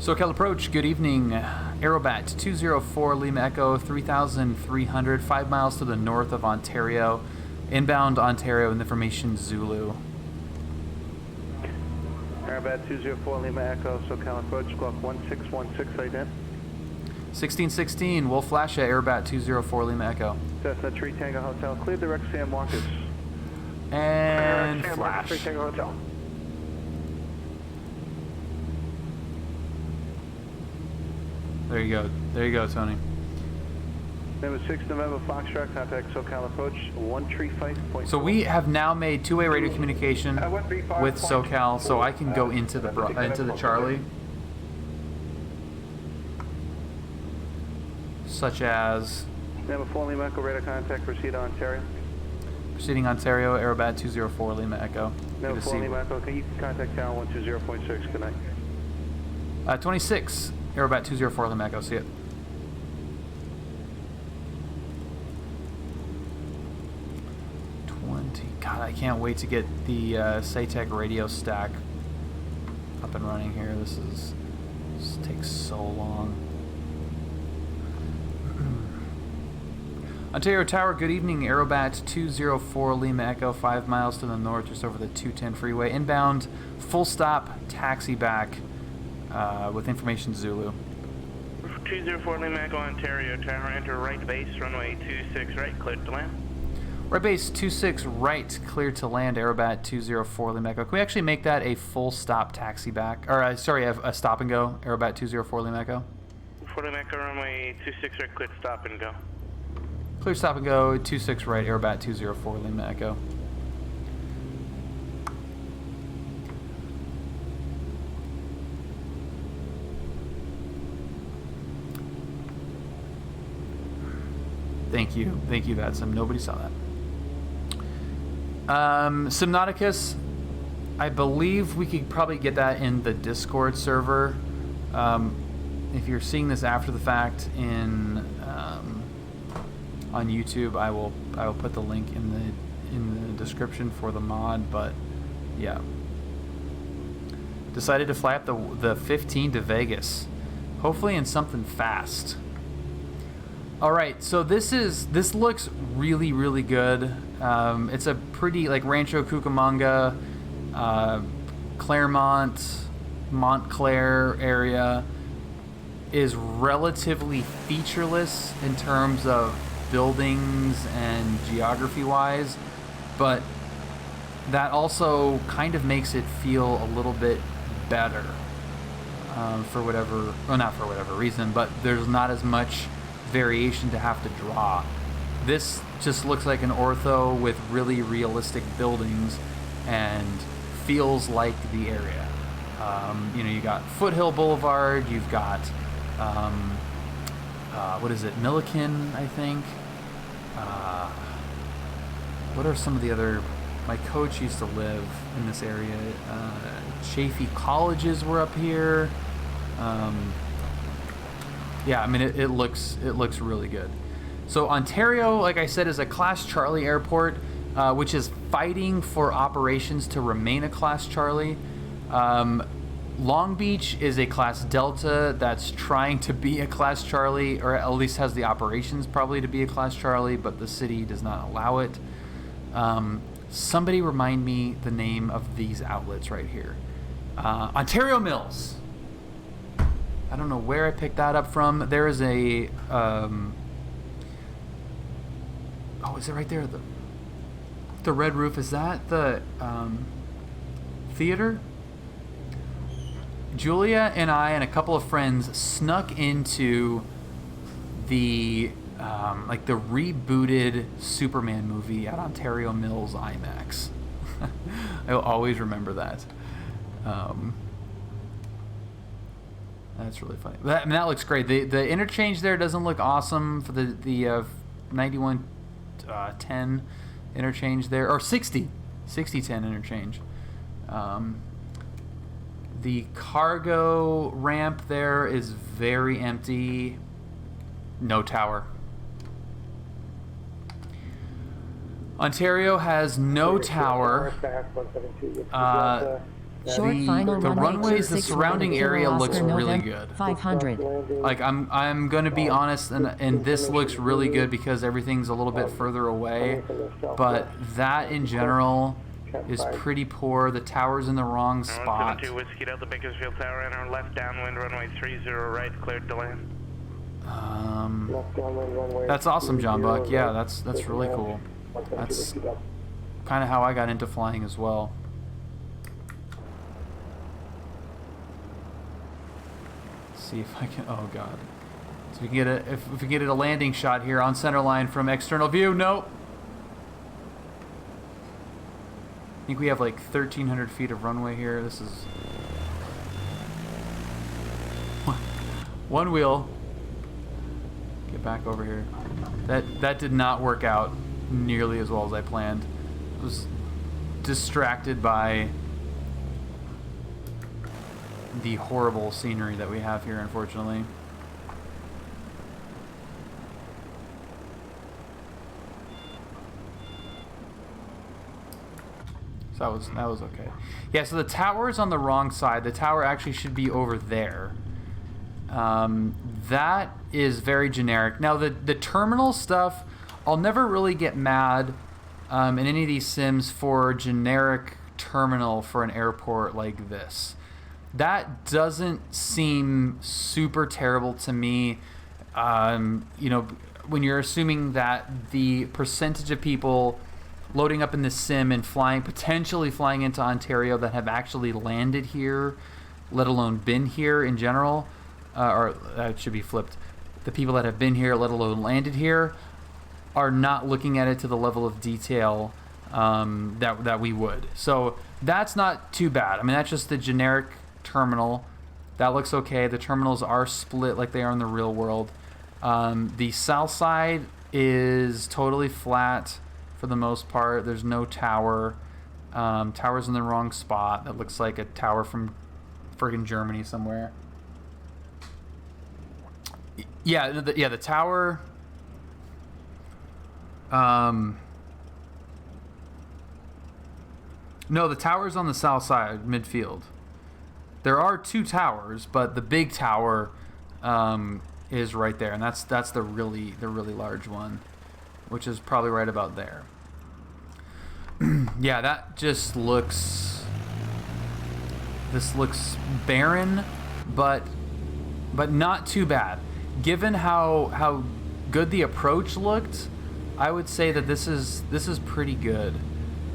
SoCal approach, good evening. Aerobat 204 Lima Echo 3,300, 5 miles to the north of Ontario. Inbound Ontario with information Zulu. Aerobat 204 Lima Echo, SoCal approach, squawk 1616, ident. 1616, we'll flash at Aerobat 204 Lima Echo. Cessna 3 Tango Hotel, cleared direct San Marcos. And San flash. Marcos 3 Tango Hotel. There you go, Tony. Number 6 November Foxtrot, contact SoCal approach, 135. So we have now made two-way radio communication with SoCal, so I can go into the Charlie. Such as Number 4 Lima Echo, radar contact, proceed Ontario. proceeding Ontario, Aerobat 204 Lima Echo. Number 4 Lima Echo, okay, you can contact channel 120.6, good night. 26, Aerobat 204 Lima Echo, see it. God, I can't wait to get the SATEC radio stack up and running here. This takes so long. Ontario Tower, good evening. Aerobat 204 Lima Echo, 5 miles to the north, just over the 210 freeway. Inbound, full stop, taxi back with information Zulu. 204 Lima Echo, Ontario Tower, enter right base, runway 26 right, cleared to land. Right base 26 right, cleared to land, Aerobat 204 Lima Echo. Can we actually make that a full stop taxi back? Or, sorry, a stop and go, Aerobat 204 Lima Echo? 4 Lima Echo, runway 26 right, cleared stop and go. Clear stop and go, 26 right, Aerobat 204 Lima Echo. Thank you, Vadsum. Nobody saw that. Simnauticus, I believe we could probably get that in the Discord server. If you're seeing this after the fact on YouTube, I will put the link in the description for the mod. But yeah, decided to fly up the 15 to Vegas, hopefully in something fast. All right, so this looks really, really good. It's a pretty, like, Rancho Cucamonga, Claremont, Montclair area is relatively featureless in terms of buildings and geography-wise, but that also kind of makes it feel a little bit better for whatever, well, not for whatever reason, but there's not as much variation to have to draw. This just looks like an ortho with really realistic buildings and feels like the area. You got Foothill Boulevard, you've got what is it, Milliken, I think. What are some of the other, my coach used to live in this area. Chaffey Colleges were up here. Yeah, I mean, it looks really good. So Ontario, like I said, is a Class Charlie airport, which is fighting for operations to remain a Class Charlie. Long Beach is a Class Delta that's trying to be a Class Charlie, or at least has the operations probably to be a Class Charlie, but the city does not allow it. Somebody remind me the name of these outlets right here. Ontario Mills. I don't know where I picked that up from. There is a, oh, is it right there? The red roof, is that the theater? Julia and I and a couple of friends snuck into the, like the rebooted Superman movie at Ontario Mills IMAX. I'll always remember that. That's really funny. That looks great. The interchange there doesn't look awesome for the 9110 interchange there, or 6010 interchange. The cargo ramp there is very empty. No tower. Ontario has no tower. Short final the runway runways, the 26 surrounding right, area Oscar looks really November, good. 500. Like I'm gonna be honest, and this looks really good because everything's a little bit further away. But that in general is pretty poor. The tower's in the wrong spot. 172 Whiskey Delta Bakersfield Tower, enter left downwind runway 30 right, cleared to land. That's awesome, John Buck. Yeah, that's really cool. That's kind of how I got into flying as well. Let's see if I can. Oh God. So we can get a if we get a landing shot here on center line from external view. Nope. I think we have like 1,300 feet of runway here. This is one wheel. Get back over here. That did not work out nearly as well as I planned. I was distracted by the horrible scenery that we have here, unfortunately. So that was okay. Yeah, so the tower is on the wrong side. The tower actually should be over there. That is very generic. Now the terminal stuff, I'll never really get mad in any of these sims for generic terminal for an airport like this. That doesn't seem super terrible to me. You know, when you're assuming that the percentage of people loading up in the sim and potentially flying into Ontario that have actually landed here, let alone been here in general, or that should be flipped. The people that have been here, let alone landed here, are not looking at it to the level of detail that we would. So that's not too bad. I mean, that's just the generic terminal. That looks okay. The terminals are split like they are in the real world. The south side is totally flat for the most part. There's no tower. Tower's in the wrong spot. That looks like a tower from friggin' Germany somewhere. Yeah, the tower. No, the tower's on the south side, midfield. There are two towers, but the big tower is right there, and that's the really large one, which is probably right about there. Yeah, that just looks. This looks barren, but not too bad. Given how good the approach looked, I would say that this is pretty good.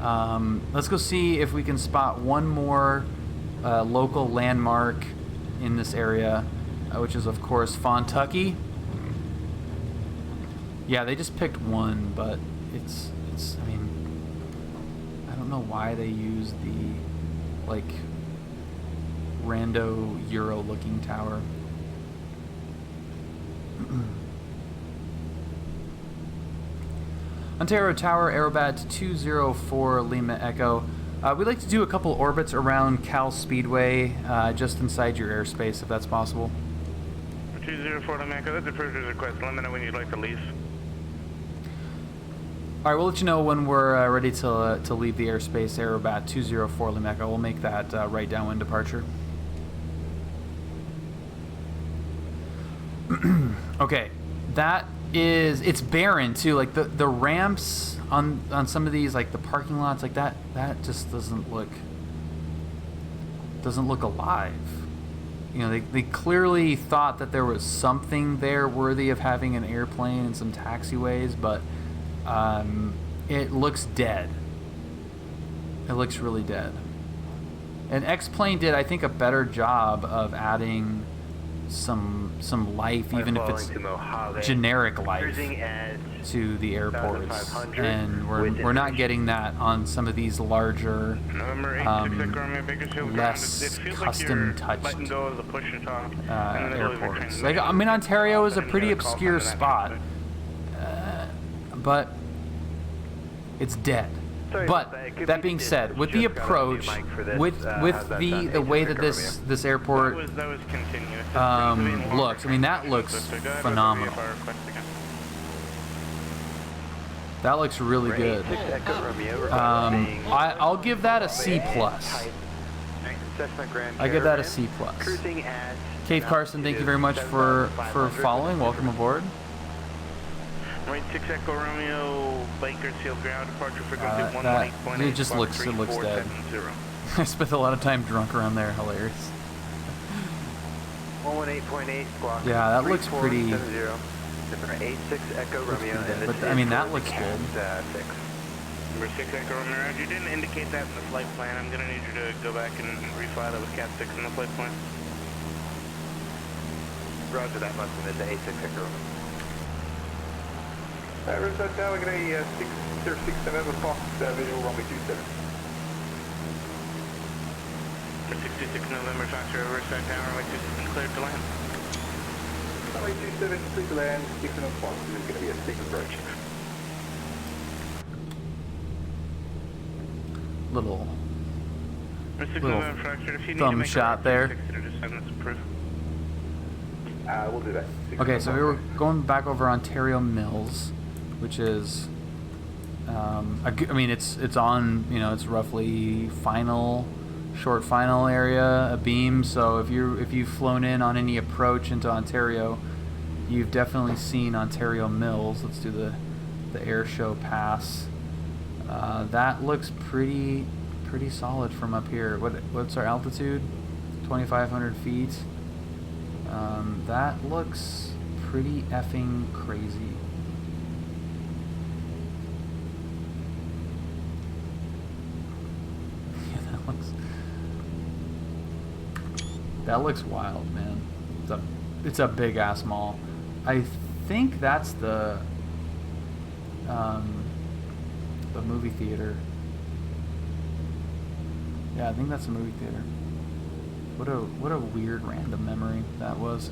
Let's go see if we can spot one more local landmark in this area, which is of course Fontucky. Yeah, they just picked one, but it's. I mean, I don't know why they use the like rando Euro-looking tower. Ontario Tower, Aerobat 204 Lima Echo. We'd like to do a couple orbits around Cal Speedway, just inside your airspace, if that's possible. 204 Lima Echo, that's a first request. Let me know when you'd like to leave. All right, we'll let you know when we're ready to leave the airspace. Aerobat 204 Lima Echo. We'll make that right downwind departure. Okay, that is, it's barren too. Like the ramps on some of these, like the parking lots, like that just doesn't look alive. You know, they clearly thought that there was something there worthy of having an airplane and some taxiways, but it looks dead. It looks really dead. And X-Plane did, I think, a better job of adding some life, even if it's generic life, to the airports, and we're not getting that on some of these larger, less custom touched airports. Like, I mean, Ontario is a pretty obscure spot, but it's dead. But that being said, with the approach, with the way that this airport looks, I mean, that looks phenomenal. That looks really good. I'll give that a C+. Cessna Grand I give that a Caravan, C plus. Cruising at Cave Carson, thank you very much for 7,500. following. Welcome aboard. Right 6 Echo Romeo, Bakersfield ground departure frequency That 118.8. it just looks dead. I spent a lot of time drunk around there. Hilarious. 118.8 squawk. Yeah, that looks pretty. 3470. 86 Echo Looks Romeo, pretty and good, this but I is mean that for looks good. Cat 6. Number 6 Echo Romeo, Roger. You didn't indicate that in the flight plan. I'm going to need you to go back and refly that with Cat 6 in the flight plan. Roger, that must have been the 86 Echo Romeo. Result Tower, we're going to 606 November Fox, visual runway 27. Number 66 November Foxtrot, Riverside Tower, runway 27 cleared to land. Runway 27, clear to land, 6 November Fox, this is going to be a steep approach. Little Number 6 Little November Foxtrot, if you need thumb to make shot a there. 6 to descend, that's approved. We'll do that. Okay, so we were going back over Ontario Mills, which is, I mean, it's on, you know, it's roughly short final area, a beam. So if you've flown in on any approach into Ontario, you've definitely seen Ontario Mills. Let's do the air show pass. That looks pretty solid from up here. What's our altitude? 2,500 feet. That looks pretty effing crazy. Yeah, that looks wild, man. It's a big ass mall. I think that's the movie theater. Yeah, I think that's a movie theater. What a weird random memory that was.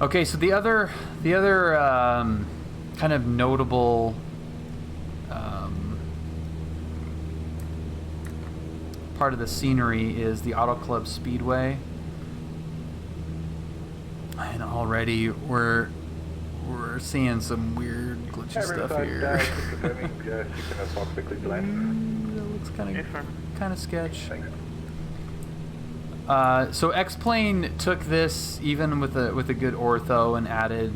Okay, so the other kind of notable part of the scenery is the Auto Club Speedway, and already we're seeing some weird glitchy stuff here. That looks kind of sketch. So X-Plane took this even with a good ortho and added,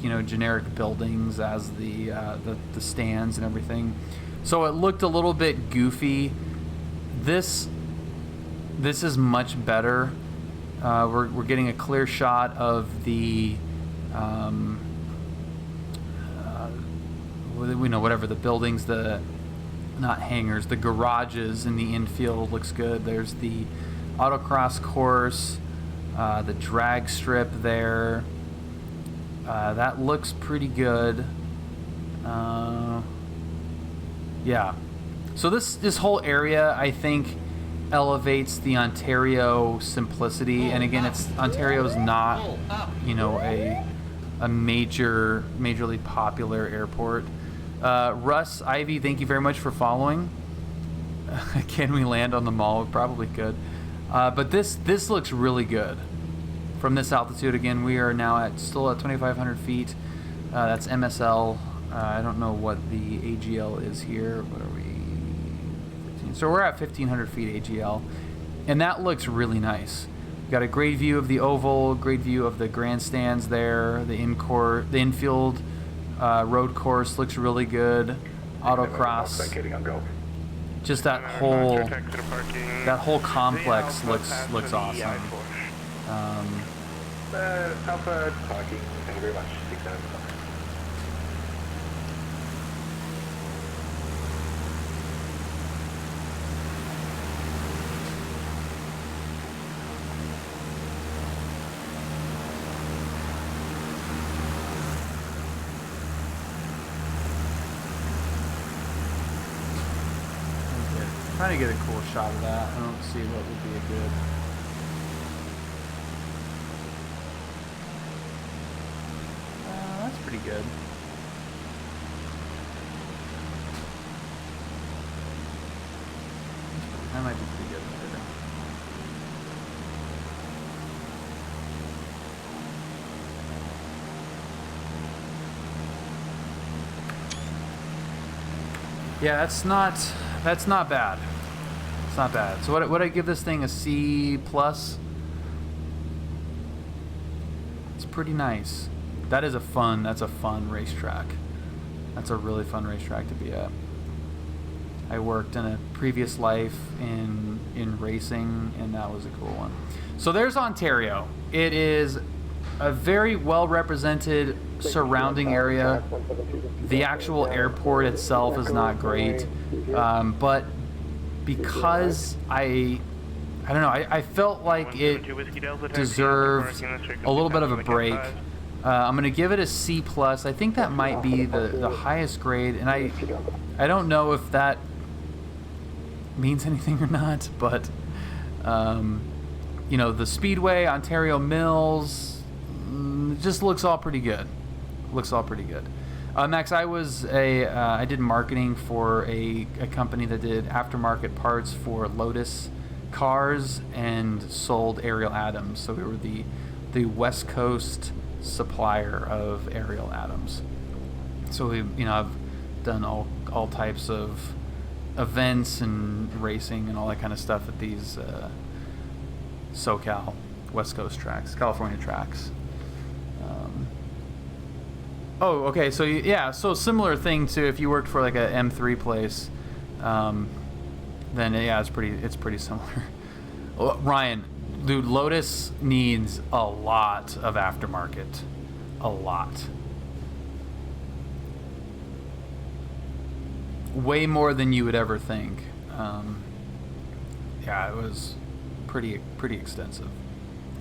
you know, generic buildings as the stands and everything. So it looked a little bit goofy. This is much better. We're getting a clear shot of the whatever the buildings, not hangars, the garages in the infield looks good. There's the autocross course, the drag strip there. That looks pretty good. Yeah. So this whole area, I think, elevates the Ontario simplicity. And again, Ontario's not, you know, a majorly popular airport. Russ Ivy, thank you very much for following. Can we land on the mall? We probably could. But this looks really good from this altitude. Again, we are now still at 2,500 feet. That's MSL. I don't know what the AGL is here. What are we? 15. So we're at 1,500 feet AGL, and that looks really nice. We've got a great view of the oval, great view of the grandstands there. The infield road course looks really good. Autocross. Just that whole complex looks awesome. Alpha parking, thank you very much. 600. Trying to get a cool shot of that. I don't see what would be a good. That's pretty good. That might be pretty good. Yeah, that's not bad. It's not bad. So what I give this thing, a C plus? It's pretty nice. That's a fun racetrack. That's a really fun racetrack to be at. I worked in a previous life in racing, and that was a cool one. So there's Ontario. It is a very well represented surrounding area. The actual airport itself is not great, but because I don't know, I felt like it deserved a little bit of a break. I'm gonna give it a C plus. I think that might be the highest grade, and I don't know if that means anything or not, but you know, the Speedway, Ontario Mills, just looks all pretty good. Looks all pretty good. Max, I did marketing for a company that did aftermarket parts for Lotus cars and sold Ariel Atoms. So we were the West Coast supplier of Ariel Atoms. So I've done all types of events and racing and all that kind of stuff at these SoCal, West Coast tracks, California tracks. Oh, okay. So yeah, so similar thing to if you worked for like a M3 place, then yeah, it's pretty similar. Ryan, dude, Lotus needs a lot of aftermarket, a lot, way more than you would ever think. Yeah, it was pretty extensive.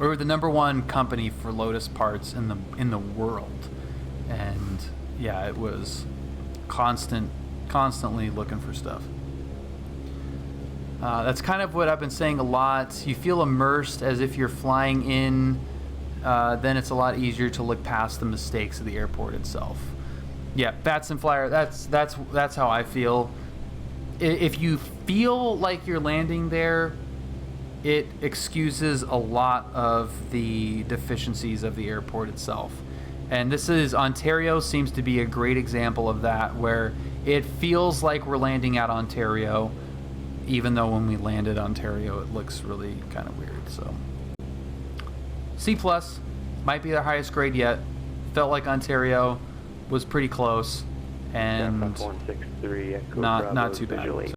We were the #1 company for Lotus parts in the world. And yeah, it was constantly looking for stuff. That's kind of what I've been saying a lot. You feel immersed as if you're flying in. Then it's a lot easier to look past the mistakes of the airport itself. Yeah, Batson Flyer. That's how I feel. If you feel like you're landing there, it excuses a lot of the deficiencies of the airport itself. And Ontario seems to be a great example of that, where it feels like we're landing at Ontario, even though when we landed Ontario, it looks really kind of weird. So C plus might be the highest grade yet. Felt like Ontario was pretty close, and not too bad.